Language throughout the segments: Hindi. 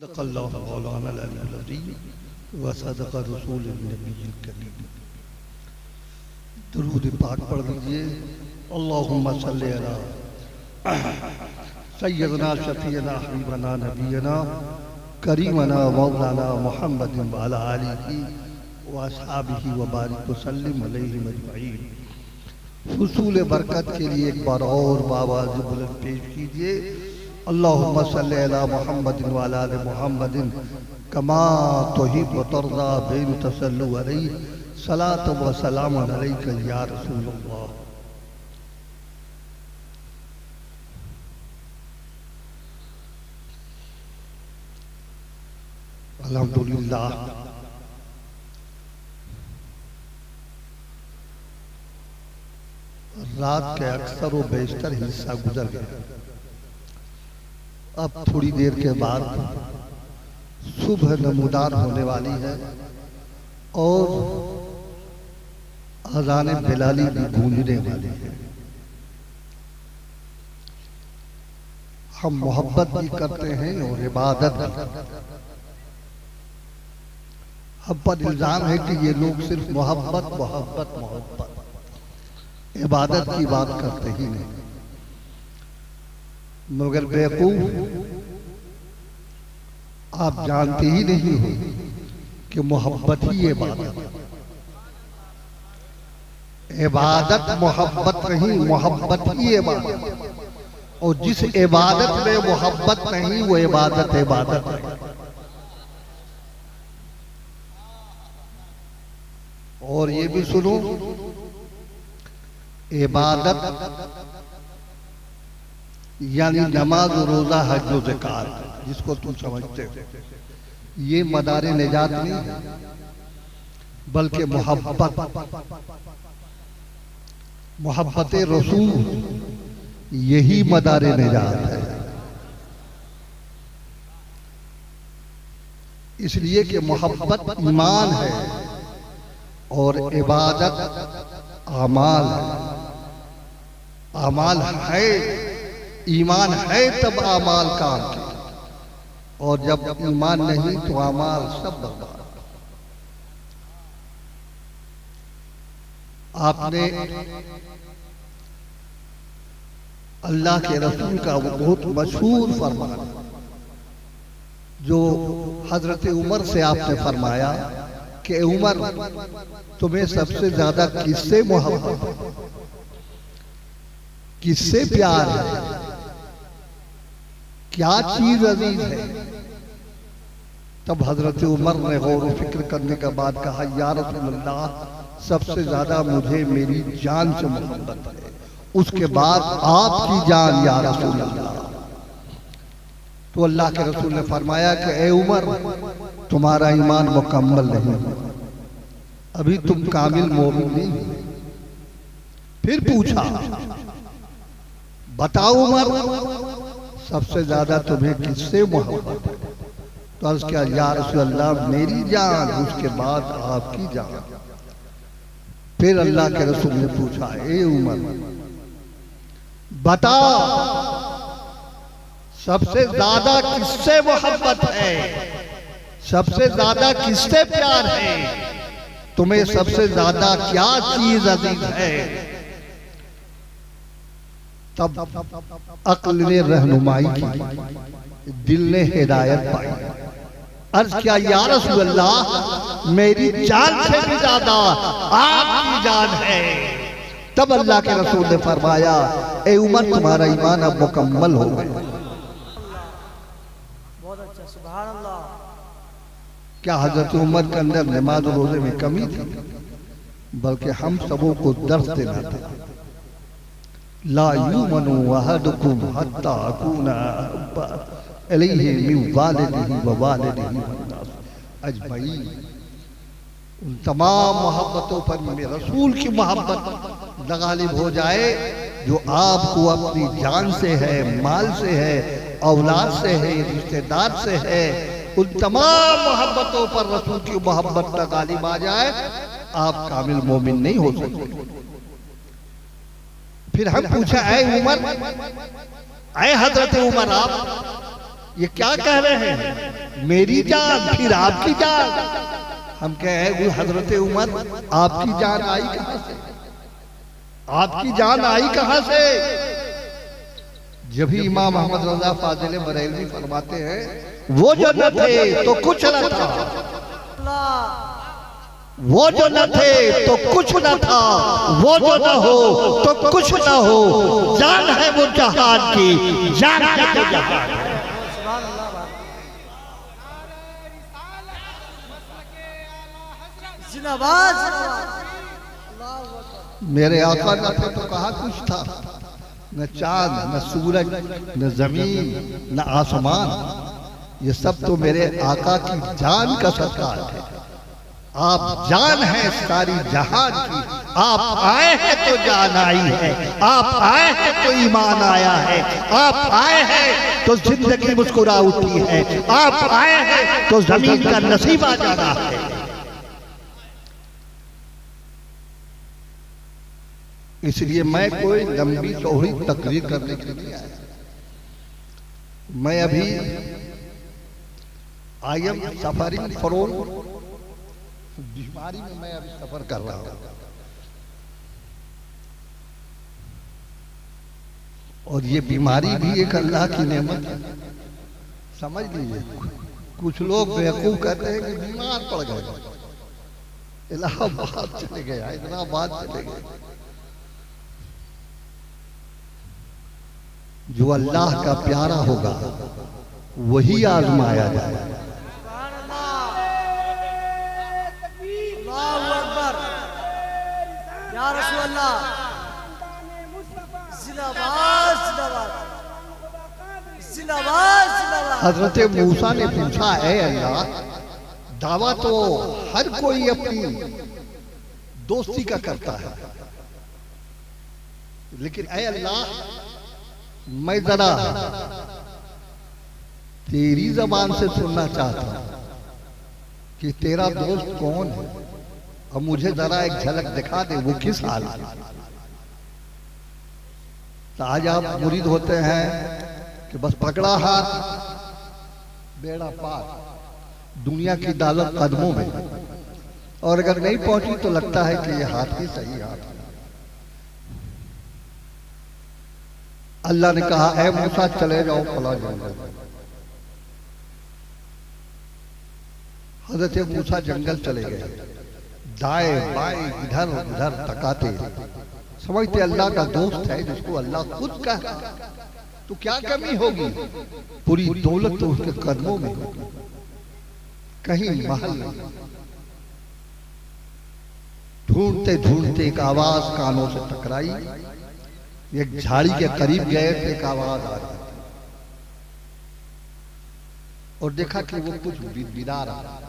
सदक़ल्लाहु मौलाना अल-अज़ीज़ व सदक़ रसूलुन नबीयुल करीम। दुरूद पाक पढ़ लीजिए। अल्लाहुम्मा सल्लि अला सय्यदना शफ़ीअना हबीबना नबीना करीमना मौलाना मुहम्मदिन व अला आलिहि व अस्हाबिहि व बारिक व सल्लिम अलैहिम अजमईन। हुसूल बरकत के लिए एक बार और बावाज़ बुलंद पेश कीजिए। अल्लाहुम्मा सल्लि अला मुहम्मदिन व अला आलि मुहम्मदिन कमा तुहिब्बु व तर्ज़ा बिन तसल्लु अलैहि सलातु व सलामुन अलैका या रसूलल्लाह। अल्हम्दुलिल्लाह रात के अक्सर व बेशतर हिस्सा गुजर गया। अब थोड़ी देर के बाद सुबह नमूदार होने वाली है और अज़ान बिलाली भी गूंजने वाली है। हम मोहब्बत भी करते हैं और इबादत भी। हम पर इल्जाम है कि ये लोग सिर्फ मोहब्बत मोहब्बत मोहब्बत इबादत की बात करते ही नहीं। मगर बेवकूफ, आप जानते ही नहीं हो कि मोहब्बत ही इबादत है। इबादत मोहब्बत नहीं, मोहब्बत ही इबादत। और जिस इबादत में मोहब्बत नहीं वो इबादत इबादत है। और ये भी सुनो, इबादत यानी नमाज, रोजा, हज और ज़कात, जिसको तुम समझते हो, ये मदारे निजात नहीं है, बल्कि मोहब्बत रसूल यही मदारे निजात है। इसलिए कि मोहब्बत ईमान है और इबादत आमाल है। आमाल है, ईमान है तब आमाल काम के, और जब ईमान नहीं तो आमाल सब बर्बाद। आपने अल्लाह के रसूल का वो बहुत मशहूर फरमान जो हजरत उमर से आपने फरमाया कि उमर, तुम्हें सबसे ज्यादा किससे मोहब्बत, किससे प्यार है, क्या चीज अजीज है? तब हजरत उमर ने गौर व फिक्र करने के बाद कहा, या रसूल अल्लाह, सबसे ज्यादा मुझे मेरी जान से मोहब्बत है, उसके बाद आपकी जान या रसूल अल्लाह। तो अल्लाह के रसूल ने फरमाया कि ए उमर, तुम्हारा ईमान मुकम्मल नहीं, अभी तुम कामिल मोमिन नहीं हो। फिर पूछा, बताओ उमर, सबसे ज्यादा तुम्हें किससे मोहब्बत है? तो अर्ज़ किया, या रसूल अल्लाह, मेरी जान, उसके बाद आपकी जान। फिर अल्लाह के रसूल ने पूछा, ए उमर, बता सबसे ज्यादा किससे मोहब्बत है, सबसे ज्यादा किससे प्यार है, तुम्हें सबसे ज्यादा क्या चीज अजीज है? तब अक्ल ने रहनुमाई की, दिल ने हिदायत पाई। अर्ज किया, या रसूल अल्लाह, मेरी जान से भी ज्यादा आपकी जान है। तब अल्लाह के रसूल ने फरमाया, ए उमर, तुम्हारा ईमान अब मुकम्मल हो गया। बहुत अच्छा, सुभान अल्लाह। क्या हजरत उमर के अंदर नमाज और रोजे में कमी थी? बल्कि हम सबों को दर्स देना था। ला युमनु अहदुकुम हत्ता अकूना अहब्बा इलैहि मिन वालिदिही व वालिदिही वन्नास अजमईन। उन तमाम मोहब्बतों पर में रसूल की मोहब्बत गालिब हो जाए जो आपको अपनी जान से है, माल से है, औलाद से है, रिश्तेदार से है। उन तमाम मोहब्बतों पर रसूल की मोहब्बत का गालिब आ जाए, आप कामिल मोमिन नहीं हो सकते। फिर हम पूछा, ऐ उमर, ऐ हजरत उमर, आप ये क्या कह रहे हैं, मेरी जान फिर आपकी जान। हम कहे वो हजरत उमर आपकी जान आई कहां से, आपकी जान आई कहां से। जब भी इमाम अहमद रजा फाजिल बरेलवी फरमाते हैं वो जो न थे तो कुछ न था, वो जो न थे तो कुछ न था, वो जो न हो तो कुछ न हो, जान है वो जहान की, जान है वो जहान है। मेरे आका न थे तो कहा कुछ था, न चांद न सूरज न जमीन न आसमान, ये सब तो मेरे आका की जान का सत्कार है। आप जान है सारी जहान की, आप आए हैं तो जान आई है, आप आए हैं तो ईमान आया है, आप आए हैं तो जिंदगी मुस्कुरा उठी है, आप आए हैं तो जमीन का नसीब आ जाना है। इसलिए मैं कोई लंबी चौड़ी तकरीर करने के लिए आया, मैं अभी आई एम सफरिंग फ्रॉम, बीमारी में मैं अभी सफर कर रहा हूं, और ये बीमारी भी एक अल्लाह की नेमत है, समझ लीजिए। कुछ लोग बेवकूफ कहते हैं कि बीमार पड़ गए, इलाहाबाद चले गए, हैदराबाद चले गए। जो अल्लाह का प्यारा होगा वही आजमाया जाए। हजरत मूसा ने पूछा, है अल्लाह, दावा तो हर कोई अपनी दोस्ती का करता है, लेकिन ऐ अल्लाह मैं जरा तेरी जबान से सुनना चाहता हूं कि तेरा दोस्त कौन है, और मुझे जरा एक झलक दिखा दे वो किस हाल है। तो आज आप मुरीद होते हैं कि बस पकड़ा हाथ बेड़ा पार, दुनिया की दौलत कदमों में, और अगर नहीं पहुंची तो लगता है कि ये हाथ ही सही हाथ है। अल्लाह ने कहा, ऐ मूसा चले जाओ फला जंगल। हजरत मूसा जंगल चले गए, दाएं बाएं इधर उधर तकाते, समझते अल्लाह का दोस्त है जिसको अल्लाह खुद कहा, तो क्या कमी होगी, पूरी दौलत तो उसके कदमों में होगी, कहीं महल नहीं। ढूंढते ढूंढते एक आवाज कानों से टकराई, एक झाड़ी के करीब गए तो एक आवाज आ रही और देखा कि वो कुछ बिदा रहा।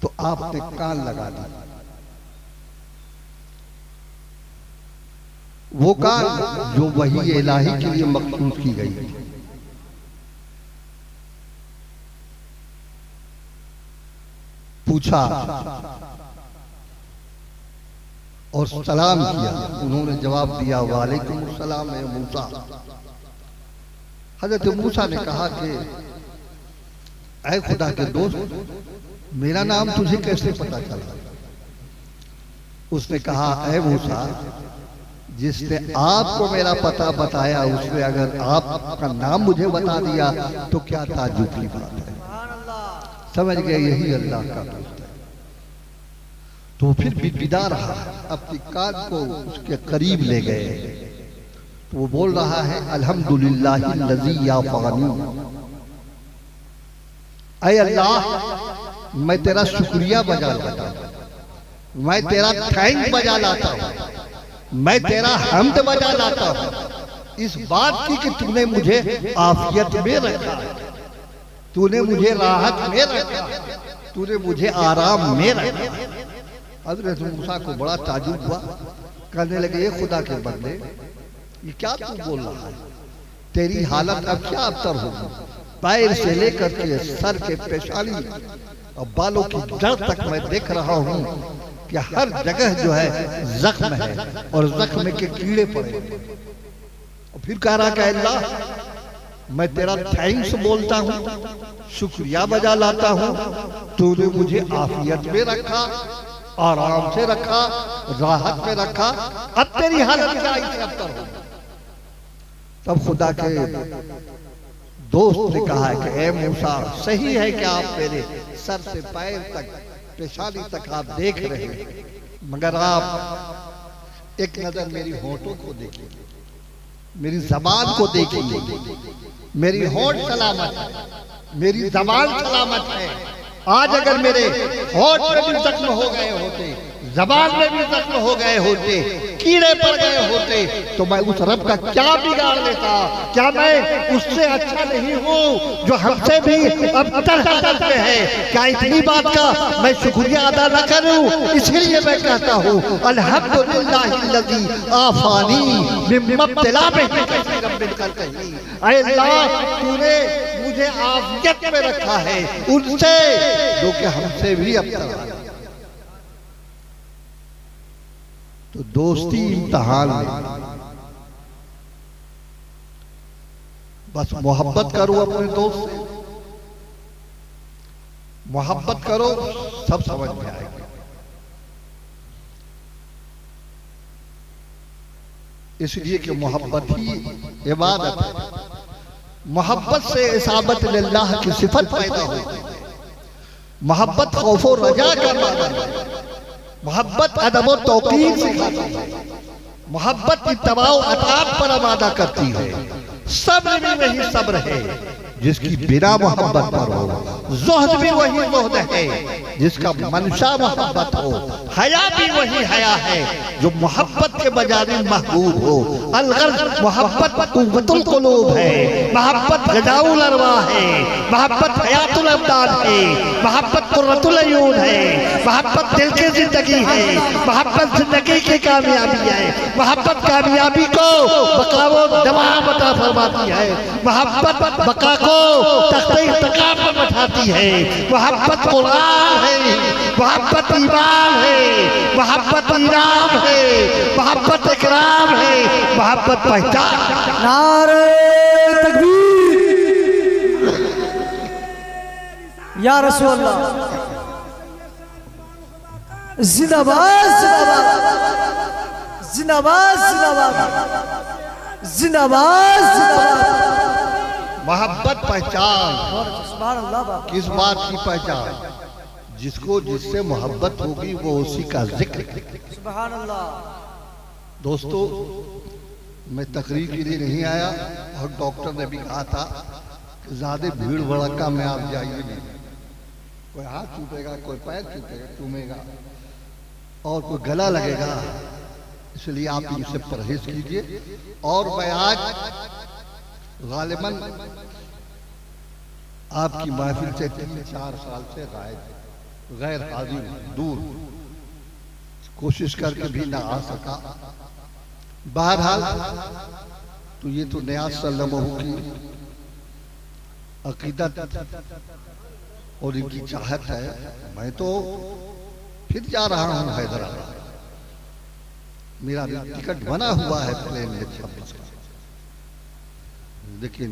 तो आपने कान लगा दी, वो कान जो वही इलाही के लिए मखसूस की गई थी। पूछा और सलाम किया, उन्होंने जवाब दिया, वालेकुम सलाम है मूसा। हजरत मूसा ने कहा कि ऐ खुदा के दोस्त, मेरा नाम तुझे कैसे पता चला। उसने कहा, ऐ मूसा, जिसने आपको मेरा पता बताया उसने अगर आपका नाम मुझे बता दिया तो क्या ताज्जुब की बात है। समझ गए, यही अल्लाह का दोस्त है। तो फिर बिदा रहा, अपनी कान को उसके करीब ले गए, तो वो बोल रहा है, अल्हम्दुलिल्लाहिल्लज़ी याफ़ानी, ऐ अल्लाह मैं तेरा शुक्रिया बजा लाता हूं, मैं तेरा थैंक बजा लाता हूं, मैं तेरा हम्द बजा लाता हूं इस बात की कि तूने मुझे आफियत में रखा, तूने मुझे राहत में रखा, तूने मुझे आराम में रखा। हज़रत मूसा को बड़ा ताजुब हुआ, कहने लगे, ये खुदा के बंदे, ये क्या तू बोल रहा है, तेरी हालत अब क्या अबतर होगी, पैर से लेकर के सर के पेशानी और बालों की जड़ तक मैं देख रहा हूँ कि हर जगह जो है जख्म है और जख्म के कीड़े पड़े। और फिर कह रहा कि अल्लाह मैं तेरा थैंक्स बोलता हूँ, शुक्रिया बजा लाता हूँ, तूने मुझे आफियत में रखा, आराम से रखा, राहत में रखा, अब तेरी हालत क्या इससे अबतर हो। तब खुदा के दोस्त ने कहा कि ए मूसा, सही है कि आप मेरे सर से पैर तक, पेशानी तक आप देख रहे हैं, मगर आप एक नजर मेरी होंठों को देखिए, मेरी जबान को देखिए। मेरी होंठ सलामत है, मेरी जबान सलामत है। आज अगर मेरे होंठ में भी जख्म हो गए होते, जबान में भी जख्म हो गए होते, कीड़े पड़ गए होते, तो मैं उस रब का क्या बिगाड़ लेता? क्या मैं उससे अच्छा नहीं हूँ जो हमसे भी अबतर हालत में है? क्या इतनी बात का मैं शुक्रिया अदा न करूँ? इसलिए मैं कहता हूँ अल्हम्दुलिल्लाहिल्लज़ी आफानी मिम्मा इब्तिला बिही कसीरम मिन खल्क़िही। ऐ अल्लाह, तूने मुझे आफियत में रखा है उनसे जो कि हमसे भी अबतर है। तो दोस्ती इम्तिहान में बस मोहब्बत करो अपने दोस्त से, मोहब्बत करो, सब समझ में आएगा। इसलिए कि मोहब्बत ही इबादत है। मोहब्बत से इसाबत लिल्लाह की सिफत पैदा होती है। मोहब्बत खौफ और रजा का माना है। मोहब्बत अदब और तौकीर सिखाती है। मोहब्बत इत्तबा और अताअत पर आमादा करती है। सब्र भी वही सब्र है जिसकी बिना मोहब्बत पर हो। ज़ुहद भी वही ज़ुहद है जिसका मंशा मोहब्बत हो। हया भी वही हया है जो मोहब्बत के बजाय महबूब हो। अलगर्ज़ मोहब्बत कुव्वतुल क़ुलूब है, मोहब्बत गज़ाउल अरवाह है, मोहब्बत हयातुल अब्दान है, मोहब्बत कुर्रतुल अयून है, मोहब्बत दिल की जिंदगी है, मोहब्बत जिंदगी की कामयाबी है, मोहब्बत कामयाबी को बका व दवाम अता फरमाती है, मोहब्बत बका को तख्ते इंतकाम पर बैठाती है। मोहब्बत कुरान है, मोहब्बत ईमान है, मोहब्बत इनाम है, मोहब्बत इकराम है, मोहब्बत पहचान। नारे तकबीर या रसूल अल्लाह, जिंदाबाद जिंदाबाद जिंदाबाद जिंदाबाद जिंदाबाद जिंदाबाद। मोहब्बत पहचान। सुभान अल्लाह बाबा। किस बात की पहचान? जिसको जिससे मोहब्बत होगी वो उसी का जिक्र। सुभान अल्लाह। दोस्तों, मैं तकरीर के लिए नहीं आया और डॉक्टर ने भी कहा था कि ज्यादा भीड़ भड़का में आप जाइए नहीं। कोई हाथ छूटेगा, कोई पैर चूमेगा और कोई गला लगेगा, इसलिए आप इनसे परहेज कीजिए। और मैं आज गालिबन आपकी महफिल से 3-4 साल से गायब, गैर हाजिर, दूर, कोशिश करके भी ना आ सका। बहरहाल तो ये तो नियाज़ सल्लल्लाहु की अकीदत और इनकी चाहत है। मैं तो फिर जा रहा हूँ हैदराबाद, मेरा टिकट बना हुआ है प्लेन में 26 का, लेकिन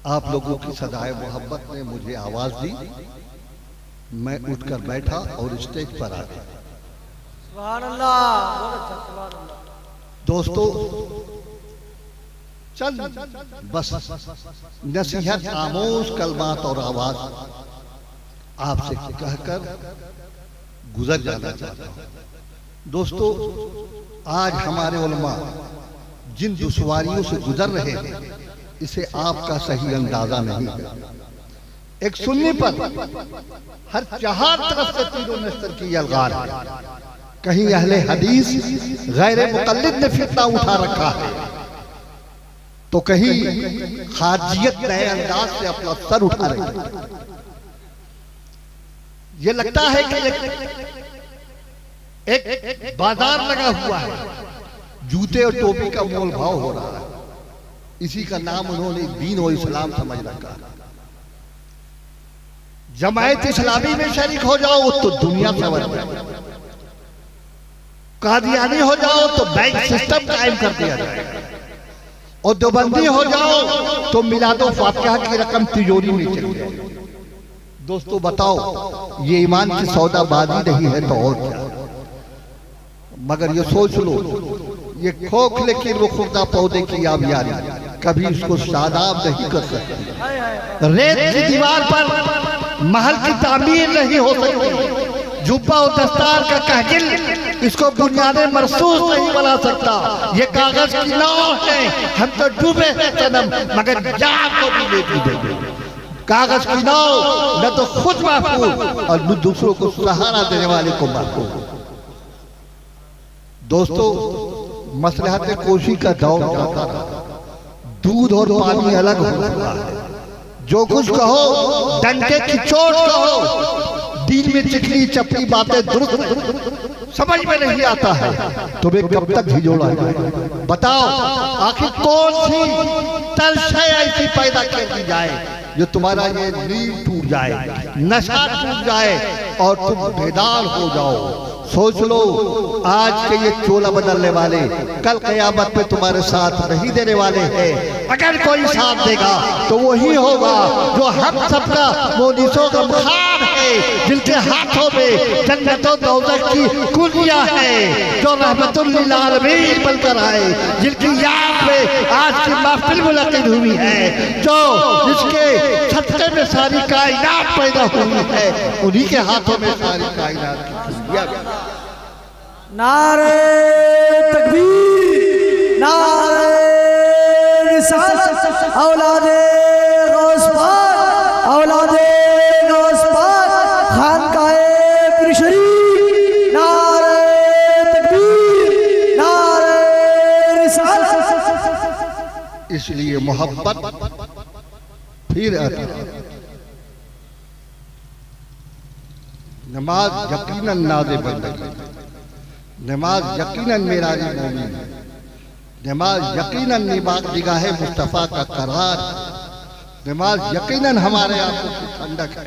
आप लोगों की सदाए मोहब्बत ने मुझे आवाज दी, मैं उठकर बैठा और स्टेज पर आ गया। सुभान अल्लाह, बहुत अच्छा, सुभान अल्लाह। दोस्तों, चल बस नसीहत आमोज कलमात और आवाज आपसे कहकर गुजर जाना चाहता हूं। दोस्तों, आज हमारे उलमा जिन दुश्वारियों से गुजर रहे हैं, इसे आपका सही अंदाजा नहीं है। एक सुन्नी पर हर 4 तरफ से तीरों नस्तर की यलगार है। कहीं अहले हदीस गैर मुक़ल्लिद ने फितना उठा रखा है, तो कहीं खारजियत नए अंदाज से अपना सर उठा रही है। ये लगता है कि एक बाजार लगा हुआ है, जूते और टोपी का मोल भाव हो रहा है। इसी का नाम उन्होंने दीन और इस्लाम समझ रखा है। जमायत इस्लामी में शरीक हो जाओ तो दुनिया संवर जाए, कादियानी हो जाओ तो बैंक सिस्टम कायम कर दिया जाएगा, और देवबंदी हो जाओ तो मिलादो फातिहा की रकम तिजोरी में चली जाएगी। दोस्तों बताओ, ये ईमान की सौदाबाजी नहीं है तो और क्या? मगर ये सोच लो, ये खोखले की रुखुर्दा पौधे की आबियारी कभी इसको शादाब नहीं कर सकती। रेत की दीवार पर महल की तामीर नहीं हो सकती। जुब्बा और दस्तार का कहगिल इसको बुनियादे मरसूस नहीं बना सकता। ये कागज की नाव है, हम तो डूबे हैं सनम, मगर जान को भी लेती देंगे। कागज की नाव न तो खुद महफूज और न दूसरों को सहारा देने वाले को महफूज। दोस्तों, मसलहत कोशी का दौर जाता रहा, दूध और पानी अलग हो रहा है। जो कुछ कहो डंके की चोट कहो, दिल में चिकनी चपटी बातें दुरुस्त समझ में नहीं आता है, तुम्हें कब तक झिझोड़ा जाए? बताओ, आखिर कौन सी तर्श है ऐसी पैदा कर दी जाए जो तुम्हारा ये नींद टूट जाए, नशा टूट जाए और तुम बेदार हो जाओ। सोच लो, आज के ये चोला बदलने वाले कल कयामत में तुम्हारे साथ नहीं देने वाले हैं। अगर कोई साथ देगा तो वही होगा जो हम सबका मोनिसो गमखान है, जिनके हाथों में जन्नतों दौलत की कुलियां है, जो रहमतुल लिल आलमीन बनकर आए, जिनकी याद में आज की महफिल मुनक़िद हुई है, जो जिसके सत्ते में सारी कायनात पैदा हुई है, उन्हीं के हाथों में सारी कायनात की कुलियां। नारे तकबीर, नारे रिसालत, औलादे गौस पाक, औलादे गौस पाक, खानकाए पीर शरीफ, नारे तकबीर, नारे रिसालत। इसलिए मोहब्बत फिर आती है। नमाज यकीनन नाज़े बंदगी, नमाज यकीनन मेराज मोमिन, नमाज यकीनन निगाह मुस्तफ़ा का करार, नमाज यकीनन हमारे आंखों की ठंडक है।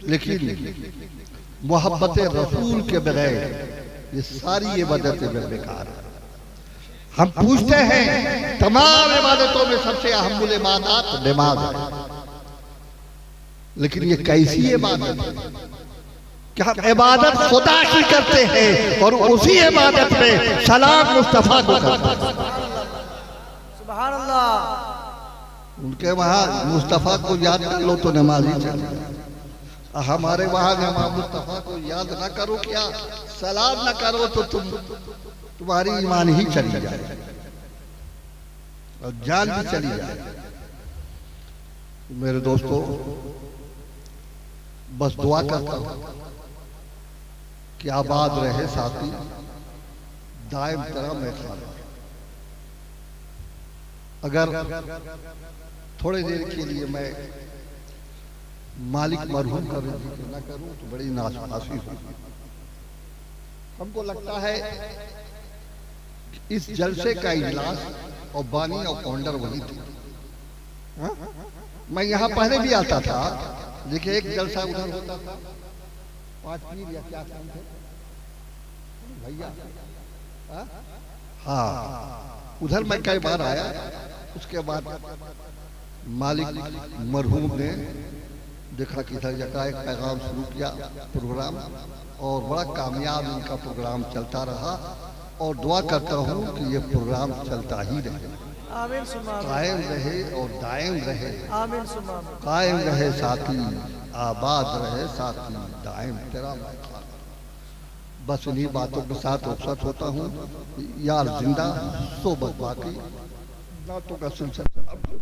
लेकिन मोहब्बत रसूल के बगैर ये सारी इबादतें बेकार है। हम पूछते हैं, तमाम इबादतों में सबसे अहम इबादत नमाज है, लेकिन ये कैसी इबादत है? क्या हम इबादत खुदा की करते हैं और उसी इबादत में सलाम मुस्तफा को करते हैं। सुभान अल्लाह। उनके वहां मुस्तफा को याद कर लो तो नमाज ही चले। हमारे वहां नमाज मुस्तफा को याद ना करो, क्या सलाम ना करो तो तुम्हारी ईमान ही चली जाए और जान भी चली जाए। मेरे दोस्तों, बस दुआ करता हूं कि आबाद रहे साथी, दायम तरह मैं खाना। अगर थोड़ी देर के लिए मैं मालिक मरहूम का जिक्र न करूं तो बड़ी नासपासी होगी। हमको लगता है इस जलसे का इजलास और बानी और फाउंडर वही थे। मैं यहाँ पहले भी आता था, देखिए एक जलसा उधर होता था, 5 पीर या क्या काम थे भैया, हाँ उधर मैं कई बार आया। उसके बाद मालिक मरहूम ने देखा कि इधर जगह एक पैगाम शुरू किया प्रोग्राम, और बड़ा कामयाब इनका प्रोग्राम चलता रहा, और दुआ करता हूँ कि ये प्रोग्राम चलता ही रहे, कायम रहे और दायम रहे। कायम रहे साथी, आबाद रहे साथी, दायम तेरा खाना। बस इन्हीं बातों के साथ रुखसत होता हूँ। यार जिंदा सोबत बाकी, बातों का सिलसिला